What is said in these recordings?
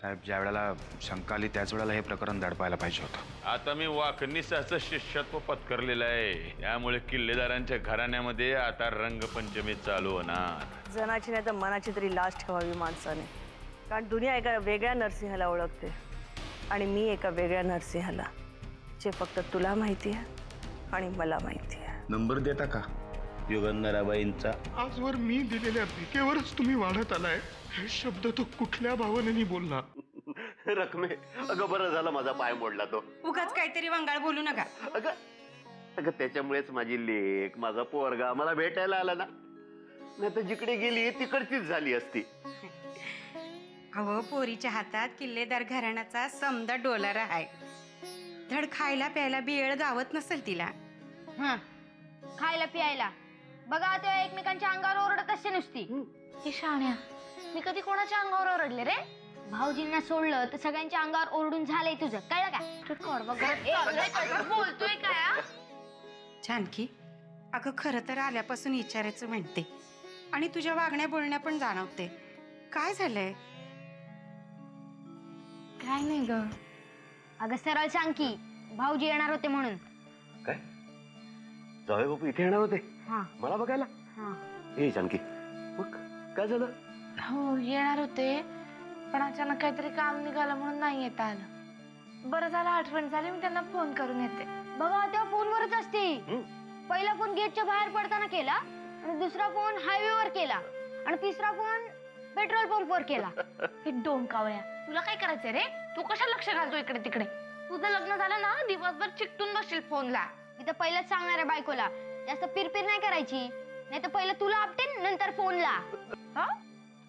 साहेब, ज्या वेळेला शंका आली त्याच वेळेला हे प्रकरण दडपायला पाहिजे होतं. आता मी वाकणीसाचं शिष्यत्व पत्करलेलं आहे, त्यामुळे किल्लेदारांच्या घराण्यामध्ये आता रंगपंचमी चालू होणार. जनाची नाही तर मनाची तरी लाज ठेवावी माणसाने, कारण दुनिया एका वेगळ्या नरसिंहाला ओळखते आणि मी एका वेगळ्या नरसिंहाला, जे फक्त तुला माहिती आहे आणि मला माहिती आहे. नंबर देता का युगंधराबाईंचा? आजवर मी दिलेल्या भिकेवरच तुम्ही वाढत आलाय, हे शब्द तो कुठल्या भावनेने बोलला? रकमे, अगं बरं झालं माझा पाय मोडला तो. उगाच काहीतरी वंगाळ बोलू नका. अगं अगं त्याच्यामुळेच माझी लेक, माझा पोरगा मला भेटायला आला ना, नाही तर जिकडे गेली तिकडचीच झाली असती. अहो, पोरीच्या हातात किल्लेदार घराण्याचा समदा डोलार आहे. धड खायला प्यायला बियळ गावत नसेल तिला. खायला प्यायला बघा, तेव्हा एकमेकांच्या अंगावर ओरडत असते नुसती. ही शाण्या, मी कधी कोणाच्या अंगावर ओरडले रे? भाऊजींना सोडलं तर सगळ्यांच्या अंगावर ओरडून झालंय तुझं, कळलं का? बोलतोय काय? जानकी, अगं खरं तर आल्यापासून विचारायचं म्हणते आणि तुझ्या वागण्या बोलण्या पण जाणवते. काय झालंय? काय नाही ग. अगं सरळ सांग की, भाऊजी येणार होते म्हणून. काय जावे बापू इथे येणार होते हा, मला बघायला? हे जानकी, मग काय झालं? हो येणार होते, पण अचानक काहीतरी काम निघालं म्हणून नाही येता आलं. बरं झालं आठवण झाली, मी त्यांना फोन करून येते. बघा तेव्हा फोनवरच असते. पहिला फोन गेटच्या बाहेर पडताना केला, आणि दुसरा फोन हायवेवर केला, आणि तिसरा फोन पेट्रोल पंपवर केला. हे डोंकावळ्या, तुला काय करायचंय रे? तू कशाला लक्ष घालतो इकडे तिकडे? तुझं लग्न झालं ना, दिवसभर चिकटून बसशील फोनला. मी तर पहिलंच सांगणार आहे बायकोला, जास्त पिरपिर नाही करायची, नाही तर पहिलं तुला आपटेन नंतर फोनला.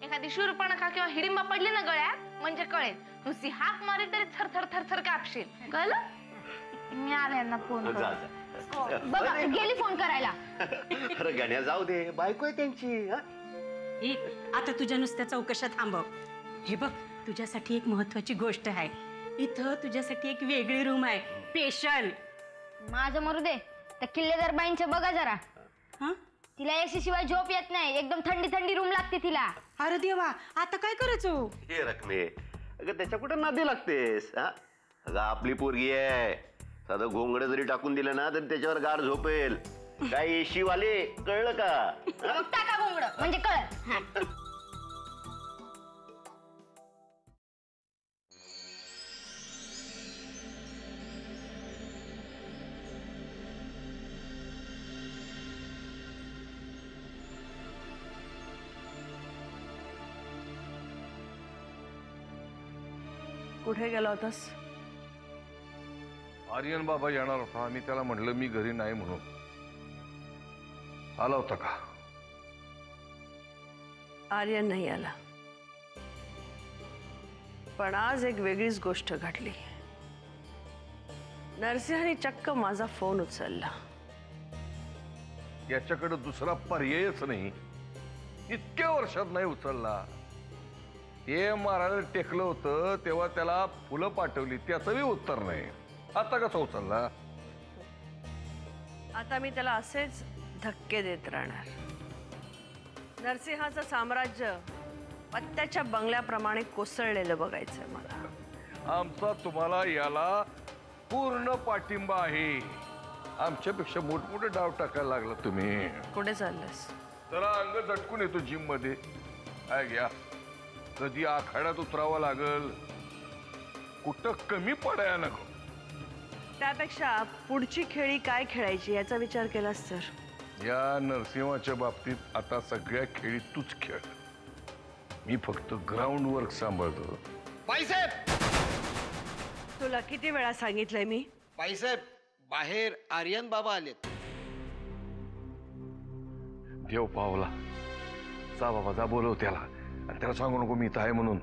एखादी शूरपणखा किंवा हिडिंबा पडली ना गळ्यात म्हणजे कळेल. नुसती हाक मारी तरी थरथर थरथर कापशील, कळलं? मी आले यांना फोन जा बघा गेली फोन करायला. अरे गाण्या जाऊ दे, बायको आहे त्यांची. आता तुझ्या नुसत्या चौकशा थांबव. हे बघ, तुझ्यासाठी एक महत्वाची गोष्ट आहे. इथं तुझ्यासाठी एक वेगळी रूम आहे, स्पेशल. माझं मरू दे, त्या किल्लेदार बाईंचं बघा जरा. तिला एसी शिवाय झोप येत नाही, एकदम थंडी थंडी रूम लागते तिला. अरे देवा, आता काय करायचं? हे रकमे, अगं त्याच्या कुठे नादी लागतेस? अगं आपली पोरगी आहे, साधं घोंगड जरी टाकून दिलं ना तरी त्याच्यावर गार झोपेल. काय एशी वाले, कळलं का? टाका घोंगड म्हणजे कळत. कुठे गेला होतास? आर्यन बाबा येणार होता आणि त्याला म्हणलं मी घरी नाही म्हणून. आला होता का? आर्यन नाही आला, पण आज एक वेगळीच गोष्ट घडली. नरसिंहाने चक्क माझा फोन उचलला. याच्याकडे दुसरा पर्यायच नाही, इतक्या वर्षात नाही उचलला. हे मारायला टेकलं होतं तेव्हा त्याला फुलं पाठवली, त्याचंही उत्तर नाही. आता कसं उचलला? आता मी त्याला असेच धक्के देत राहणार. नरसिंहाचं साम्राज्य पत्त्याच्या बंगल्याप्रमाणे कोसळलेलं बघायचंय मला. आमचा तुम्हाला याला पूर्ण पाठिंबा आहे. आमच्यापेक्षा मोठमोठे डाव टाकायला लागला तुम्ही. कुठे चाललंस? जरा अंग झटकून येतो जिम मध्ये. काय घ्या, कधी आखाड्यात उतरावं लागल, कुठं कमी पडाया नको. त्यापेक्षा पुढची खेळी काय खेळायची याचा विचार केलास तर? या नरसिंहाच्या बाबतीत आता सगळ्या खेळी तूच खेळ. मी फक्त ग्राउंड वर्क सांभाळतो. बाईसाहेब, तुला किती वेळा सांगितलंय मी? बाईसाहेब, बाहेर आर्यन बाबा आलेत. देव पावला. जा बाबा जा, बोलव त्याला आणि त्याला सांगू नको मी इथं आहे म्हणून.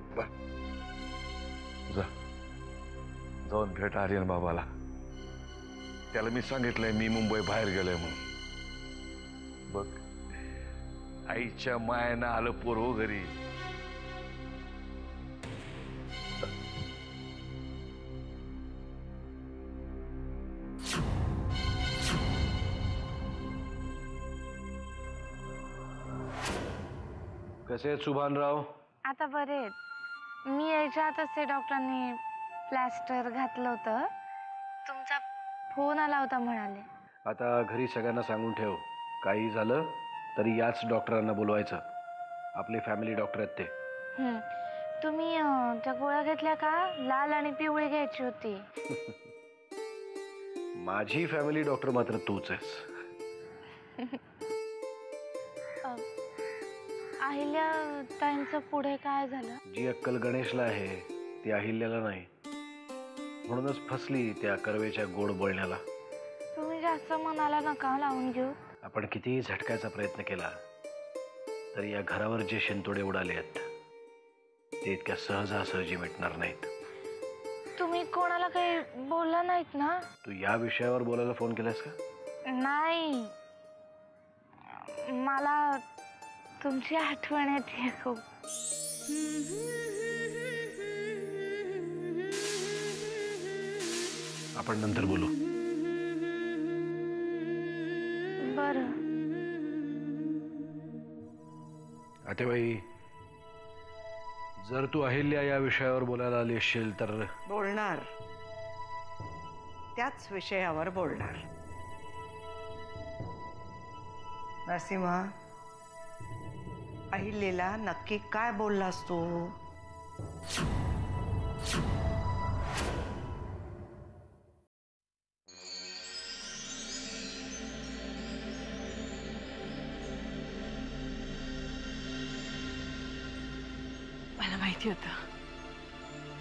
जा जाऊन भेट आर्यन बाबाला. त्याला मी सांगितलंय मी मुंबई बाहेर गेलोय म्हणून. बघ, आईच्या मायेनं आलं पोरव घरी. कसे आहेत सुभानराव? आता बरे आहेत. मी यायच्या आतच ते डॉक्टरांनी प्लॅस्टर घातलं होतं. तुमचा फोन आला होता म्हणाले. आता घरी सगळ्यांना सांगून ठेव, काही झालं तरी याच डॉक्टरांना बोलवायचं. आपले फॅमिली डॉक्टर आहेत ते. तुम्ही त्या गोळ्या घेतल्या का? लाल आणि पिवळी घ्यायची होती. माझी फॅमिली डॉक्टर मात्र तूच आहेस. अहिल्या ताईंचं पुढे काय झालं? जी अक्कल गणेशला आहे ती अहिल्याला नाही, म्हणूनच फसली त्या कर्वेच्या गोड बोलण्याला. तुम्ही जास्त मनाला नका लावून घेऊ. आपण कितीही झटकायचा प्रयत्न केला तरी या घरावर जे शिंतोडे उडाले आहेत ते इतक्या सहजासहजी मिटणार नाहीत. तुम्ही कोणाला काही बोलला नाहीत ना? तू या विषयावर बोलायला फोन केलास का? नाही, मला तुमची आठवण येते खूप. आपण नंतर बोलू. बरं. आतेबाई, जर तू अहिल्या या विषयावर बोलायला आली असशील तर. बोलणार, त्याच विषयावर बोलणार. नरसिंहा, अहिल्याला नक्की काय बोललास तू?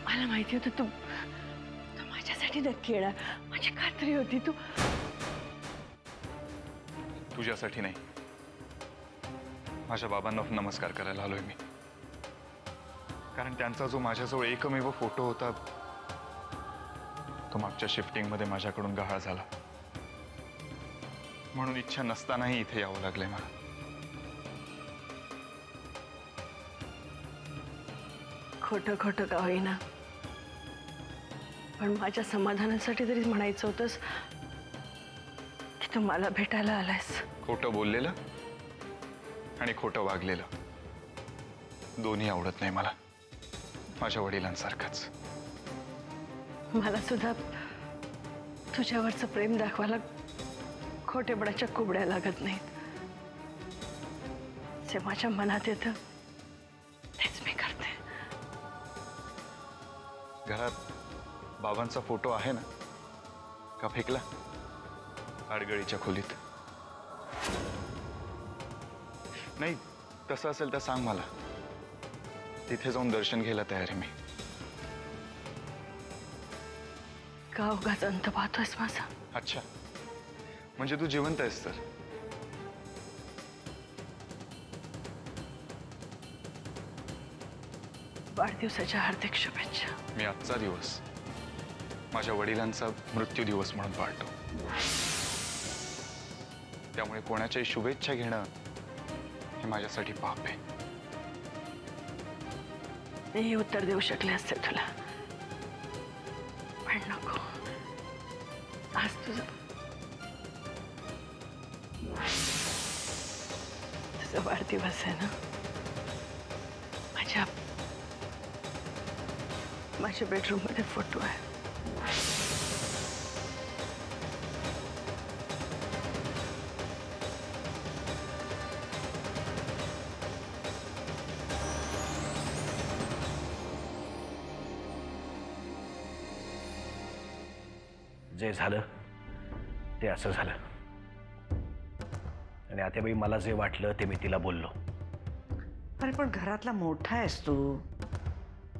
मला माहिती होतं तू माझ्यासाठी नक्की येणार. माझी खात्री होती. तुझ्यासाठी नाही, माझ्या बाबांना नमस्कार करायला आलोय मी. कारण त्यांचा जो माझ्याजवळ एकमेव फोटो होता तो मागच्या शिफ्टिंगमध्ये माझ्याकडून गहाळ झाला. म्हणून इच्छा नसतानाही इथे यावं लागलंय मला. खोटं का होईना, पण माझ्या समाधानासाठी तरी म्हणायचं होतंस की तू मला भेटायला आलायस. खोटं बोललेलं आणि खोटं वागलेलं दोन्ही आवडत नाही मला, माझ्या वडिलांसारखंच. मला सुद्धा तुझ्यावरचं प्रेम दाखवायला खोटेपणाच्या कुबड्या लागत नाहीत. जे माझ्या मनात येतं तेच मी करते. घरात बाबांचा फोटो आहे ना, का फेकला आडगळीच्या खोलीत? नाही, तसं असेल तर सांग मला, तिथे जाऊन दर्शन घ्यायला तयार आहे मी. का उगाच अंत पाहतोयस माझा? अच्छा, म्हणजे तू जिवंत आहेस तर. वाढदिवसाच्या हार्दिक शुभेच्छा. मी आजचा दिवस माझ्या वडिलांचा मृत्यू दिवस म्हणून पाळतो. त्यामुळे कोणाच्याही शुभेच्छा घेणं हे माझ्यासाठी पाप आहे. मी उत्तर देऊ शकले असते तुला, पण नको. आज तुझा वाढदिवस आहे ना. माझ्या बेडरूम मध्ये फोटो आहे. जे झालं ते असं झालं. आणि आत्याबाई, मला जे वाटलं ते मी तिला बोललो. अरे पण घरातला मोठा आहेस तू,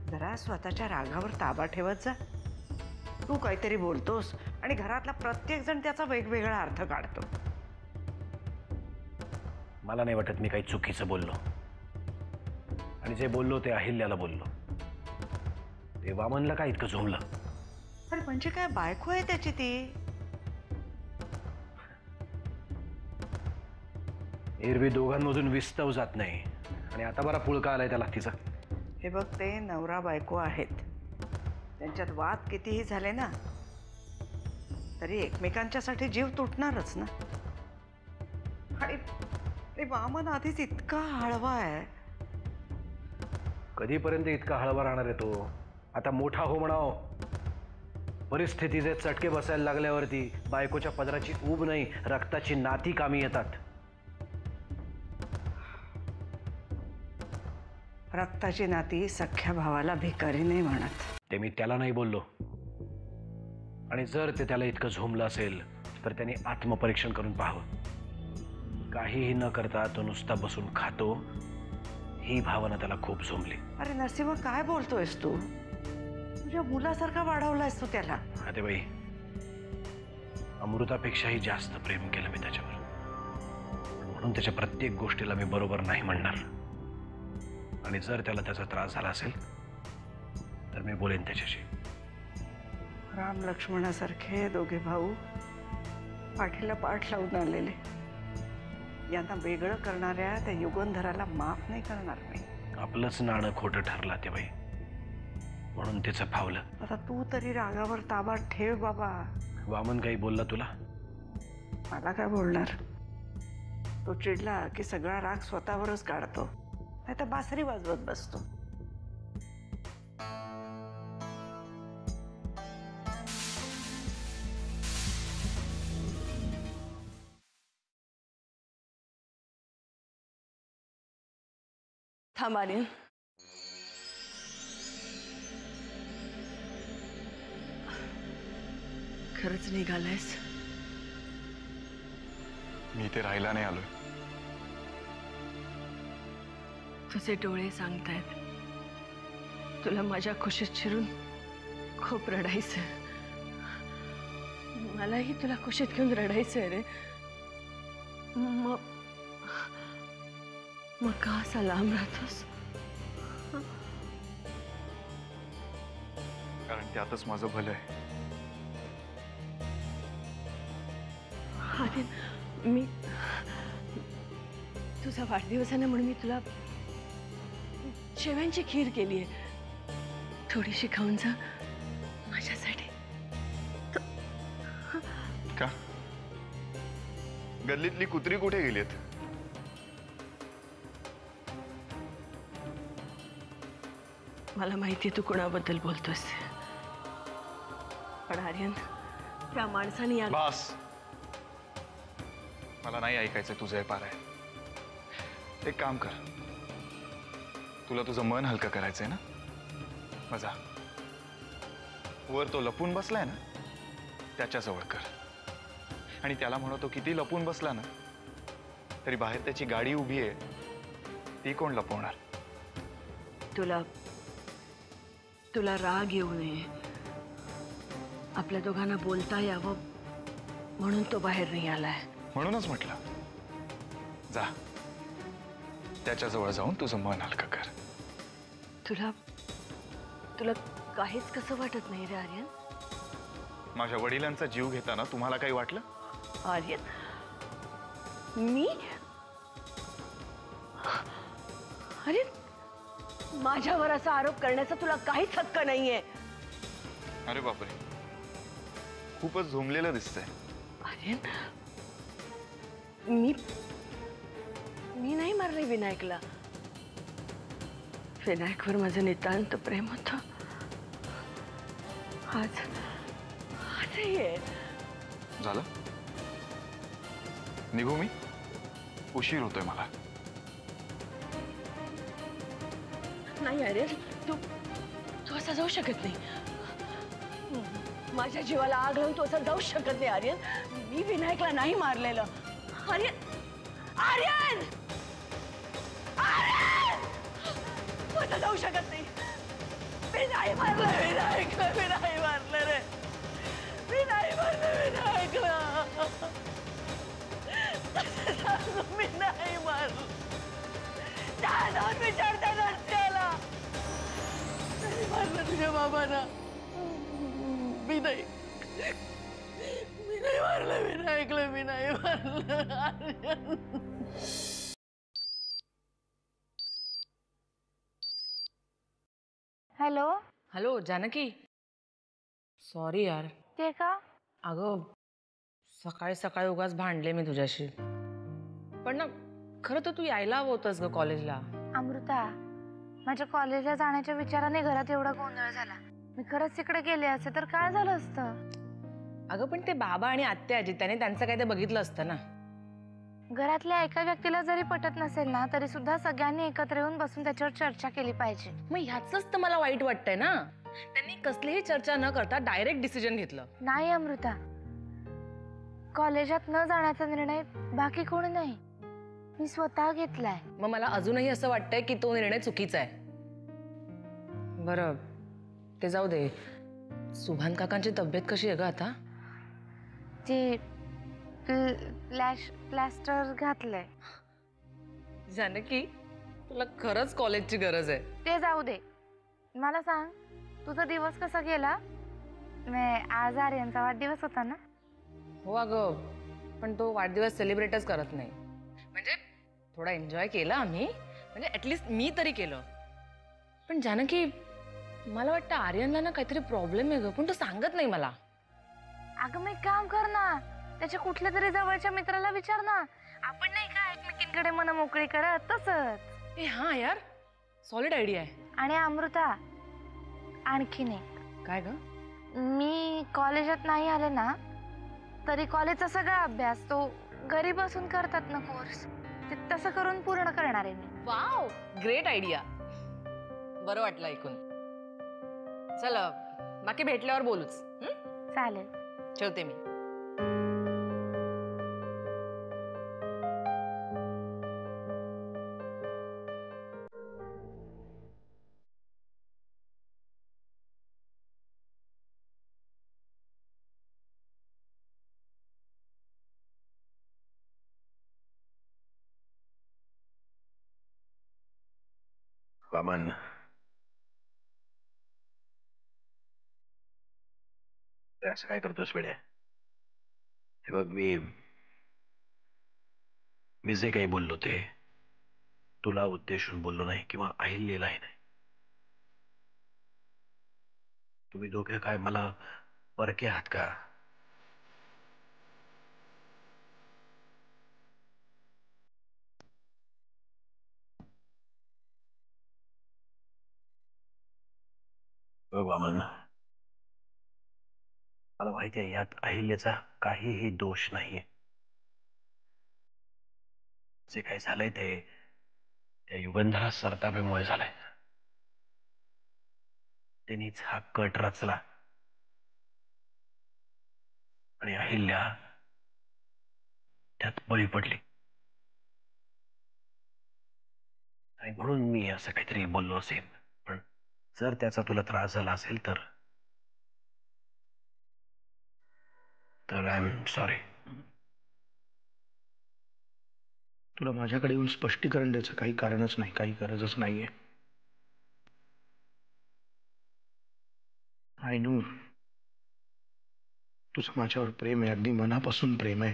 जरा स्वतःच्या रागावर ताबा ठेवत जा. तू काहीतरी बोलतोस आणि घरातला प्रत्येक जण त्याचा वेगवेगळा अर्थ काढतो. मला नाही वाटत मी काही चुकीचं बोललो. आणि जे बोललो ते अहिल्याला बोललो. ते वामनला काय इतकं झोंबलं? अरे म्हणजे काय बायको आहे त्याची ती. एरवी दोघांमधून विस्तव जात नाही आणि आता बरा पुळका आलाय त्याला तिचा. हे बघ, ते नवरा बायको आहेत, त्यांच्यात वाद कितीही झाले ना तरी एकमेकांच्यासाठी जीव तुटणारच ना. आणि ते वामन आधीच इतका हळवा आहे. कधीपर्यंत इतका हळवा राहणार आहे तो? आता मोठा हो म्हणाव. परिस्थितीचे चटके बसायला लागल्यावरती बायकोच्या पदराची ऊब नाही, रक्ताची नाती कामी येतात. रक्ताची नाती सख्या भावाला भिकारी नाही म्हणत. ते मी त्याला नाही बोललो. आणि जर ते त्याला इतकं झोंबलं असेल तर त्याने आत्मपरीक्षण करून पाहावं. काहीही न करता तो नुसता बसून खातो, ही भावना त्याला खूप झोंबली. अरे नरसिंह, काय बोलतोयस तू? तुझ्या मुलासारखा वाढवलायस तू त्याला. अरे बाई, अमृतापेक्षाही जास्त प्रेम केलं मी त्याच्यावर. म्हणून त्याच्या प्रत्येक गोष्टीला मी बरोबर नाही म्हणणार. आणि जर त्याला त्याचा त्रास झाला असेल तर मी बोलेन त्याच्याशी. राम लक्ष्मणासारखे दोघे भाऊ पाठीला पाठ लावून आलेले, यांना वेगळं करणाऱ्या त्या युगंधराला माफ नाही करणार मी. आपलंच नाणं खोटं ठरलं ते बाई, म्हणून तिचं फावलं. आता तू तरी रागावर ताबा ठेव बाबा. वामन काही बोलला तुला? मला काय बोलणार? तो चिडला की सगळा राग स्वतःवरच काढतो, नाही तर बासरी वाजवत बसतो. थांब आर्यन. खरंच निघालायस? मी इथे राहायला नाही आलोय. तुझे डोळे सांगतायत तुला माझ्या खुशीत शिरून खूप रडायचं. मलाही तुला खुशीत घेऊन रडायचंय रे. मग का असा लांब राहतोस? कारण त्यातच माझं भलं आहे. अरे मी तुझा वाढदिवस आहे ना, म्हणून मी तुला शेव्यांची खीर केली आहे. थोडीशी खाऊन जा माझ्यासाठी. का? गल्लीतली कुत्री कुठे गेलीत? मला माहितीये तू कोणाबद्दल बोलतोस, पण आर्यन, त्या माणसाने या बास. मला नाही ऐकायचं तुझं हे पारायण. एक काम कर, तुला तुझं मन हलकं करायचंय ना, मजा वर तो लपून बसलाय ना त्याच्याजवळ कर. आणि त्याला म्हणतो किती लपून बसला ना तरी बाहेर त्याची गाडी उभी आहे, ती कोण लपवणार? तुला राग येऊ नये, आपल्या दोघांना बोलता यावं म्हणून तो बाहेर नाही आलाय. म्हणूनच म्हटलं जा, त्याच्याजवळ जाऊन तुझं मन हलकं कर. तुला काहीच कसं वाटत नाही रे आर्यन? माझ्या वडिलांचा जीव घेताना तुम्हाला काही वाटलं? आर्यन, मी अरे माझ्यावर असा आरोप करण्याचा तुला काहीच हक्क नाहीये. अरे बापरे, खूपच झोंबलेलं दिसतंय. आर्यन, मी नाही मारले विनायकला. विनायकवर माझं नितांत प्रेम होतं. आजही आहे. झालं, निघू मी? उशीर होतोय मला. नाही आर्यन, तू असं जाऊ शकत नाही. माझ्या जीवाला आग लावून तू असं जाऊ शकत नाही आर्यन. मी विनायकला नाही मारलेलं. आर्यन, आर्यन, आर्यन, तू असं जाऊ शकत नाही. मी नाही मारलं विनायकला, मी नाही मारलं रे. मी नाही मारलं विनायकला. मी नाही मारलं. जाऊन विचारता नसत्याला. नाही मारलं तुझ्या बाबांना. मी नाही मारलं विनायकला. मी नाही मारलं. हॅलो हॅलो जानकी, सॉरी यार. ते का? अगं सकाळी सकाळी उगाच भांडले मी तुझ्याशी. पण ना खरं तर तू यायला हवं होतंस ग कॉलेजला. अमृता, माझ्या कॉलेजला जाण्याच्या विचाराने घरात एवढा गोंधळ झाला. मी खरंच तिकडे गेले असते तर काय झालं असतं? अगं पण ते बाबा आणि आत्या आजी त्याने त्यांचं काय ते बघितलं असतं ना. घरातल्या एका व्यक्तीला जरी पटत नसेल ना तरी सुद्धा सगळ्यांनी एकत्र येऊन बसून त्याच्यावर चर्चा केली पाहिजे. मग ह्याचंच तर मला वाईट वाटतंय ना. त्यांनी कसलीही चर्चा न करता डायरेक्ट डिसिजन घेतलं. नाही अमृता, कॉलेजात न जाण्याचा निर्णय बाकी कोणी नाही, मी स्वतः घेतलाय. मग मला अजूनही असं वाटतंय की तो निर्णय चुकीचा आहे. बरं ते जाऊ दे. सुभान काकांची तब्येत कशी आहे ग आता? ते प्लॅस्टर घातलंय. जानकी तुला खरंच कॉलेजची गरज आहे. ते जाऊ दे, मला सांग तुझा दिवस कसा गेला? आज आर्यनचा वाढदिवस होता ना? हो अगं, पण तो वाढदिवस सेलिब्रेटच करत नाही. म्हणजे थोडा एन्जॉय केला आम्ही, म्हणजे ऍटलिस्ट मी तरी केलं. पण जानकी मला वाटतं आर्यनला ना काहीतरी प्रॉब्लेम आहे ग, पण तो सांगत नाही मला. अगं मग काम कर ना, त्याच्या कुठल्या तरी जवळच्या मित्राला विचार ना. आपण नाही का एकमेकींकडे मन मोकळी करत तसंच. हा यार, सॉलिड आयडिया आहे. आणि अमृता, आणखीन एक. काय ग? मी कॉलेजात नाही आले ना तरी कॉलेजचा सगळा अभ्यास तो घरी बसून करतात ना कोर्स, ते तसं करून पूर्ण करणार आहे मी. Wow, great idea. बरं वाटलं ऐकून. चल बाकी भेटल्यावर बोलूच. चालेल, ठेवते मी. वामन, असं काय करतोस वेड्या? हे बघ, मी जे काही बोललो ते तुला उद्देशून बोललो नाही किंवा अहिल्यालाही नाही. तुम्ही दोघे काय मला परके आहात का? बघ वामन, मला माहिती आहे यात अहिल्याचा काहीही दोष नाहीये. जे काही झालंय ते त्या युगंधरा सरतापेमुळे झालंय. त्यांनीच हा कट रचला आणि अहिल्या त्यात बळी पडली. आणि म्हणून मी असं काहीतरी बोललो असेल. पण जर त्याचा तुला त्रास झाला असेल तर आय एम सॉरी. तुला माझ्याकडे येऊन स्पष्टीकरण द्यायचं काही कारणच नाही, काही गरजच नाहीये. आय नो तुझं माझ्यावर प्रेम आहे, अगदी मनापासून प्रेम आहे.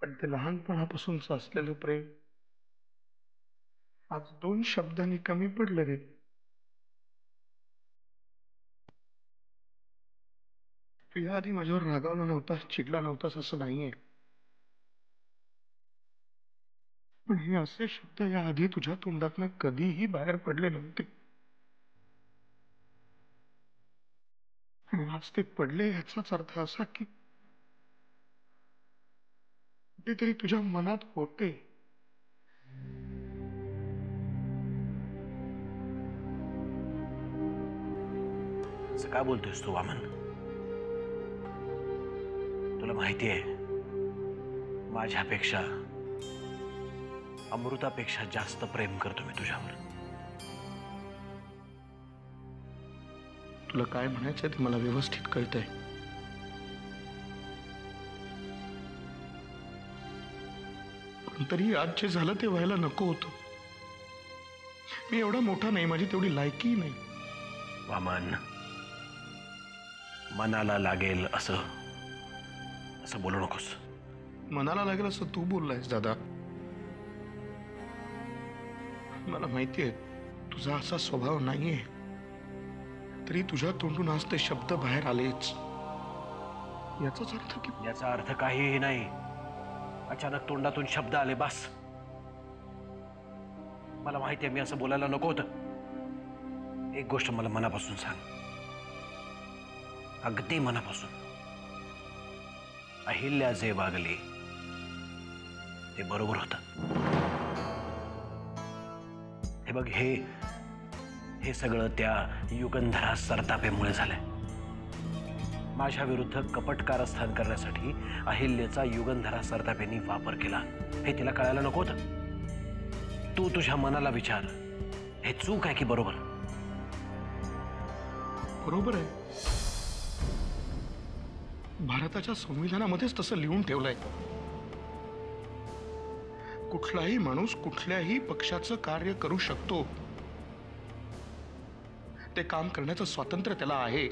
पण ते लहानपणापासूनच असलेलं प्रेम आज 2 शब्दांनी कमी पडलं रे. तू याआधी माझ्यावर रागावला नव्हतास, चिडला नव्हतास असं नाहीये. पण हे असे शब्द याआधी तुझ्या तोंडातनं कधीही बाहेर पडले नव्हते. आणि आज ते पडले याचाच अर्थ असा की कुठेतरी तुझ्या मनात होते. असं का बोलतोयस तू वामन? तुला माहिती आहे माझ्यापेक्षा अमृतापेक्षा जास्त प्रेम करतो मी तुझ्यावर. तुला काय म्हणायचंय ते मला व्यवस्थित कळतंय. पण तरी आज जे झालं ते व्हायला नको होतं. मी एवढा मोठा नाही, माझी तेवढी लायकी नाही. वामन, मनाला लागेल असं बोलू नकोस. मनाला लागेल असं तू बोललायस दादा. मला माहितीये तुझा असा स्वभाव नाहीये, तरी तुझ्या तोंडून आज ते शब्द बाहेर आलेच. याचाच अर्थ की याचा अर्थ काहीही नाही. अचानक तोंडातून शब्द आले बस. मला माहिती आहे मी असं बोलायला नको होतं. एक गोष्ट मला मनापासून सांग, अगदी मनापासून. अहिल्या जे वागले ते बरोबर होतं. हे बघ, हे सगळं त्या युगंधरा सरतापेमुळे झालंय. माझ्या विरुद्ध कपट कारस्थान करण्यासाठी अहिल्याचा युगंधरा सरतापेंनी वापर केला. हे तिला कळायला नको होतं. तू तुझ्या मनाला विचार, हे चूक आहे की बरोबर? बरोबर आहे. भारताच्या संविधानामध्येच तसं लिहून ठेवलंय. कुठलाही माणूस कुठल्याही पक्षाचं कार्य करू शकतो. ते काम करण्याचं स्वातंत्र्य त्याला आहे.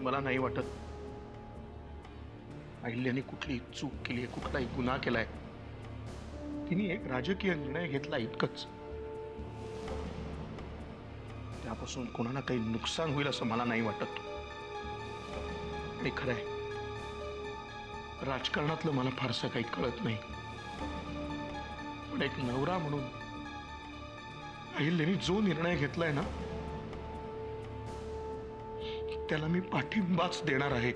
मला नाही वाटत अहिल्याने कुठली चूक केली आहे, कुठलाही गुन्हा केलाय. तिने एक राजकीय निर्णय घेतला, इतकंच. त्यापासून कोणाला काही नुकसान होईल असं मला नाही वाटत. आणि खरंय, राजकारणातलं मला फारसं काही कळत नाही, पण एक नवरा म्हणून अहिल्याने जो निर्णय घेतलाय ना, त्याला मी पाठिंबाच देणार आहे.